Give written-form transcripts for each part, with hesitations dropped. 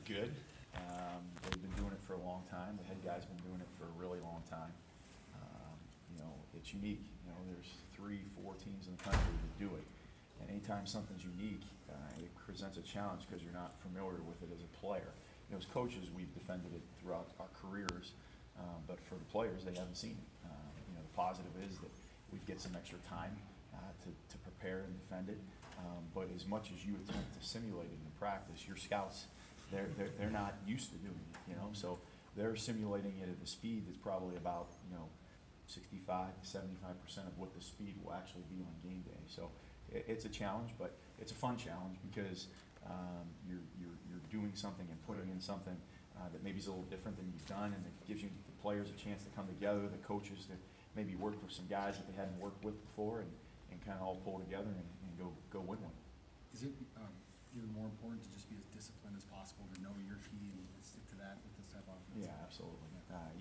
good. They've been doing it for a long time. The head guy's been doing it for a really long time. It's unique. There's 3-4 teams in the country that do it. And anytime something's unique, it presents a challenge because you're not familiar with it as a player. As coaches, we've defended it throughout our careers, but for the players, they haven't seen it. The positive is that we get some extra time to prepare and defend it. But as much as you attempt to simulate it in practice, your scouts, they're not used to doing it. So they're simulating it at a speed that's probably about 65 to 75% of what the speed will actually be on game day. So it's a challenge, but it's a fun challenge because you're doing something and putting in something that maybe is a little different than you've done, and it gives you the players a chance to come together, the coaches to maybe work with some guys that they hadn't worked with before, and kind of all pull together and go win one. Is it even more important to just be as disciplined as possible, to know your key and stick to that with this type of offense? Yeah, absolutely.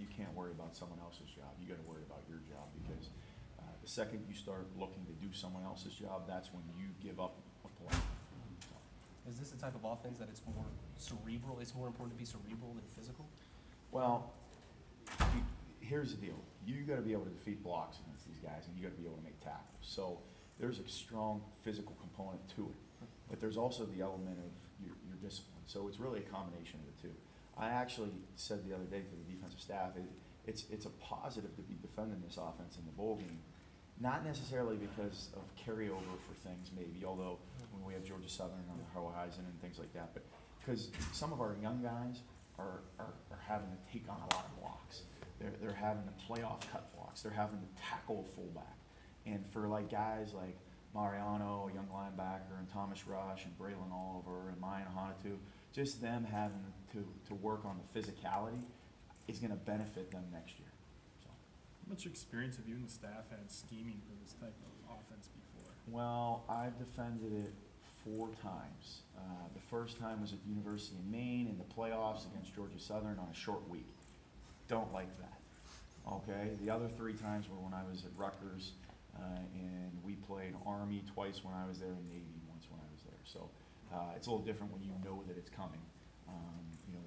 You can't worry about someone else's job. You got to worry about your job, because the second you start looking to do someone else's job, that's when you give up a play. Is this the type of offense that it's more cerebral? It's more important to be cerebral than physical? Well, here's the deal. You got to be able to defeat blocks against these guys, and you got to be able to make tackles. So there's a strong physical component to it, but there's also the element of your discipline. So it's really a combination of the two. I actually said the other day to the defensive staff, it's a positive to be defending this offense in the bowl game. Not necessarily because of carryover for things, maybe, although when we have Georgia Southern on the horizon and things like that, but because some of our young guys are having to take on a lot of blocks. They're having to playoff cut blocks. They're having to tackle a fullback. And for guys like Mariano, a young linebacker, and Thomas Rush, and Braylon Oliver, and Mayan Hanatu, just them having to work on the physicality is going to benefit them next year. How much experience have you and the staff had scheming for this type of offense before? Well, I've defended it 4 times. The first time was at the University of Maine in the playoffs against Georgia Southern on a short week. Don't like that. Okay, the other 3 times were when I was at Rutgers, and we played Army twice when I was there, and Navy once when I was there. So it's a little different when you know that it's coming.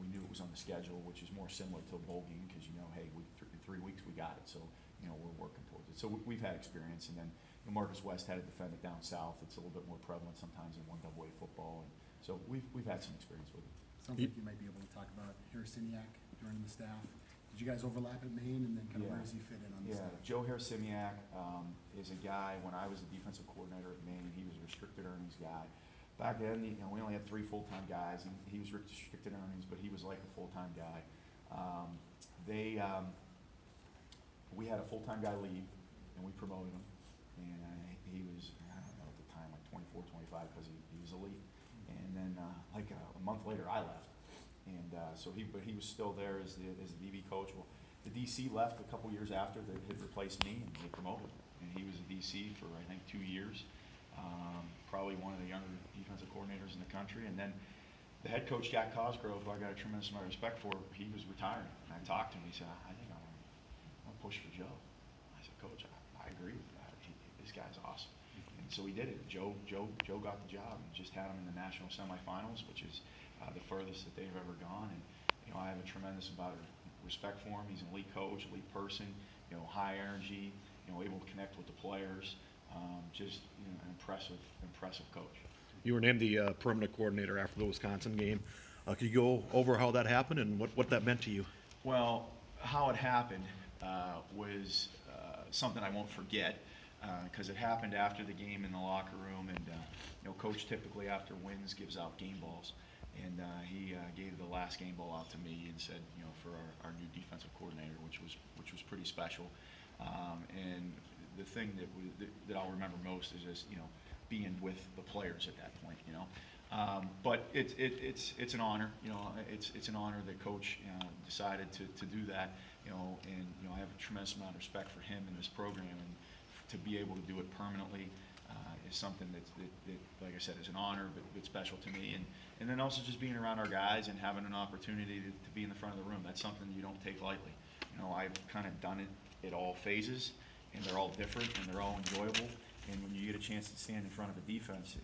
We knew it was on the schedule, which is more similar to a bowl game because hey, in 3 weeks we got it. So we're working towards it. So we've had experience, and then Marcus West had to defend it down south. It's a little bit more prevalent sometimes in 1AA football, and so we've had some experience with it. Sounds like you might be able to talk about Harrisiniak joining the staff. Did you guys overlap at Maine, and then kind of where does he fit in on the staff? Joe Harrisiniak is a guy, when I was the defensive coordinator at Maine, he was a restricted earnings guy. Back then, we only had 3 full-time guys, and he was restricted earnings, but he was like a full-time guy. We had a full-time guy leave, and we promoted him, and he was, I don't know, at the time, like 24, 25, because he was elite. And then a month later, I left, and but he was still there as the DB coach. Well, the DC left a couple years after that had replaced me, and they promoted him, and he was a DC for I think 2 years. Probably one of the younger defensive coordinators in the country. And then the head coach, Jack Cosgrove, who I got a tremendous amount of respect for, he was retiring. And I talked to him. He said, I think I'm going to push for Joe. I said, Coach, I agree with that. This guy's awesome. And so he did it. Joe got the job, and just had him in the national semifinals, which is the furthest that they've ever gone. And I have a tremendous amount of respect for him. He's an elite coach, elite person, high energy, able to connect with the players. Just an impressive coach. You were named the permanent coordinator after the Wisconsin game. Could you go over how that happened and what that meant to you? Well, how it happened was something I won't forget, because it happened after the game in the locker room, and Coach typically after wins gives out game balls, and he gave the last game ball out to me and said, for our new defensive coordinator, which was pretty special, and the thing that I'll remember most is just being with the players at that point, but it's an honor, it's an honor that Coach decided to do that, and I have a tremendous amount of respect for him and this program, and to be able to do it permanently is something that like I said, is an honor, but it's special to me, and then also just being around our guys and having an opportunity to be in the front of the room. That's something you don't take lightly. I've kind of done it at all phases, and they're all different, and they're all enjoyable. And when you get a chance to stand in front of a defense,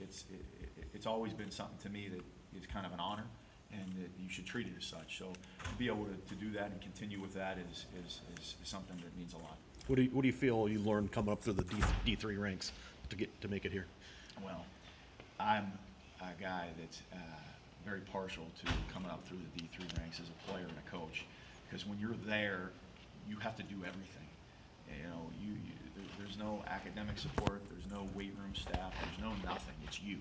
it's always been something to me that is kind of an honor. and that you should treat it as such. So to be able to do that and continue with that is something that means a lot. What do you feel you learned coming up through the D3 ranks to make it here? Well, I'm a guy that's very partial to coming up through the D3 ranks as a player and a coach, because when you're there, you have to do everything. You know, there's no academic support, there's no weight room staff, there's no nothing. It's you,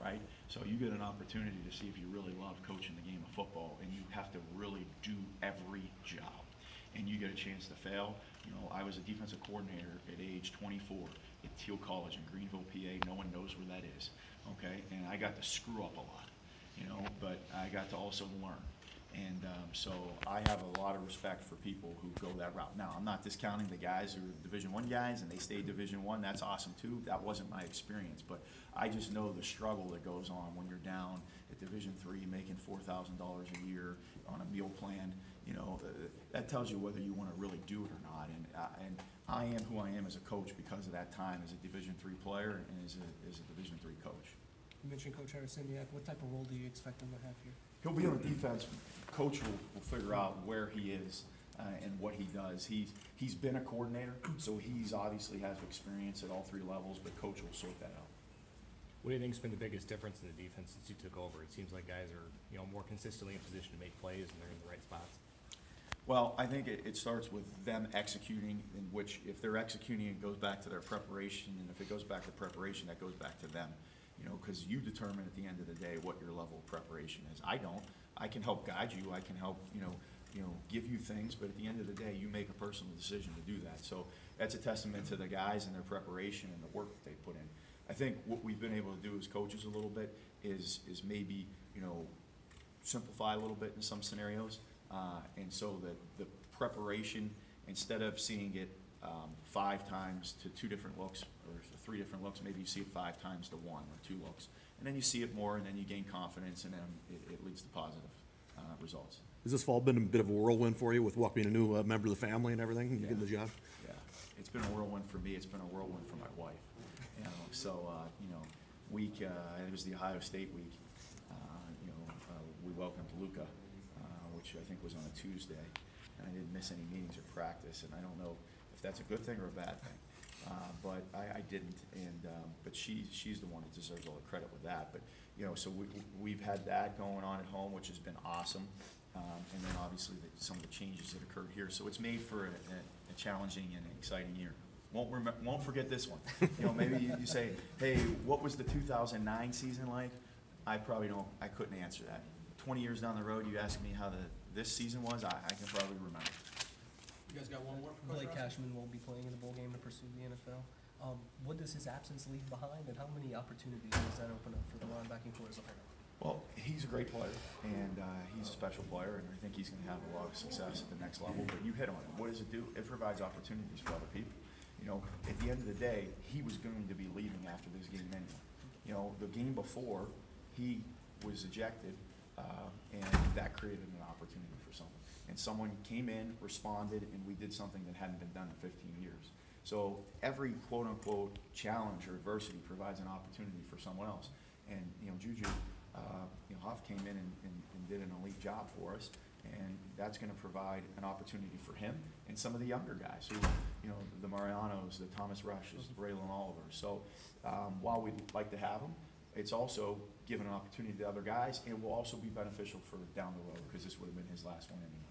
right? So you get an opportunity to see if you really love coaching the game of football, and you have to really do every job. And you get a chance to fail. You know, I was a defensive coordinator at age 24 at Teal College in Greenville, PA. No one knows where that is, okay? And I got to screw up a lot, you know, but I got to also learn. And so I have a lot of respect for people who go that route. Now, I'm not discounting the guys who are Division I guys and they stay Division I. That's awesome too. That wasn't my experience, but I just know the struggle that goes on when you're down at Division III making $4,000 a year on a meal plan. You know, that tells you whether you want to really do it or not. And I am who I am as a coach because of that time as a Division III player and as a Division III coach. You mentioned Coach Harrisoniak. What type of role do you expect him to have here? He'll be on defense. Coach will figure out where he is and what he does. He's been a coordinator, so he's obviously has experience at all three levels, but Coach will sort that out. What do you think's been the biggest difference in the defense since you took over? It seems like guys are, you know, more consistently in position to make plays and they're in the right spots. Well, I think it starts with them executing, in which if they're executing, it goes back to their preparation, and if it goes back to preparation, that goes back to them. You know, because you determine at the end of the day what your level of preparation is. I don't. I can help guide you. I can help, you know, give you things, but at the end of the day, you make a personal decision to do that. So that's a testament to the guys and their preparation and the work that they put in. I think what we've been able to do as coaches a little bit is maybe, you know, simplify a little bit in some scenarios, and so that the preparation, instead of seeing it 5 times to 2 different looks or 3 different looks, maybe you see it 5 times to 1 or 2 looks, and then you see it more, and then you gain confidence, and then it leads to positive results. Has this fall been a bit of a whirlwind for you with being a new member of the family and everything, and you getting the job? Yeah, it's been a whirlwind for me. It's been a whirlwind for my wife. You know, so you know, it was the Ohio State week. You know, we welcomed Luca, which I think was on a Tuesday, and I didn't miss any meetings or practice, and I don't know if that's a good thing or a bad thing. But I didn't, and but she's the one that deserves all the credit with that. But you know, so we've had that going on at home, which has been awesome, and then obviously some of the changes that occurred here. So it's made for a challenging and exciting year. Won't forget this one. You know, maybe you say, hey, what was the 2009 season like? I couldn't answer that. 20 years down the road, you ask me how this season was, I can probably remember. You guys got one more for Coach Blake Rossi? Cashman will be playing in the bowl game to pursue the NFL. What does his absence leave behind, and how many opportunities does that open up for the linebacking corps as a whole? Well, he's a great player, and he's a special player, and I think he's going to have a lot of success at the next level. But you hit on it. What does it do? It provides opportunities for other people. You know, at the end of the day, he was going to be leaving after this game anyway. You know, the game before, he was ejected, and that created an opportunity for someone. And someone came in, responded, and we did something that hadn't been done in 15 years. So every quote-unquote challenge or adversity provides an opportunity for someone else. And, you know, Juju, you know, Huff came in and did an elite job for us, and that's going to provide an opportunity for him and some of the younger guys who, you know, the Marianos, the Thomas Rushes, the Braylon Oliver. So while we'd like to have them, it's also given an opportunity to other guys, and it will also be beneficial for down the road, because this would have been his last one anyway.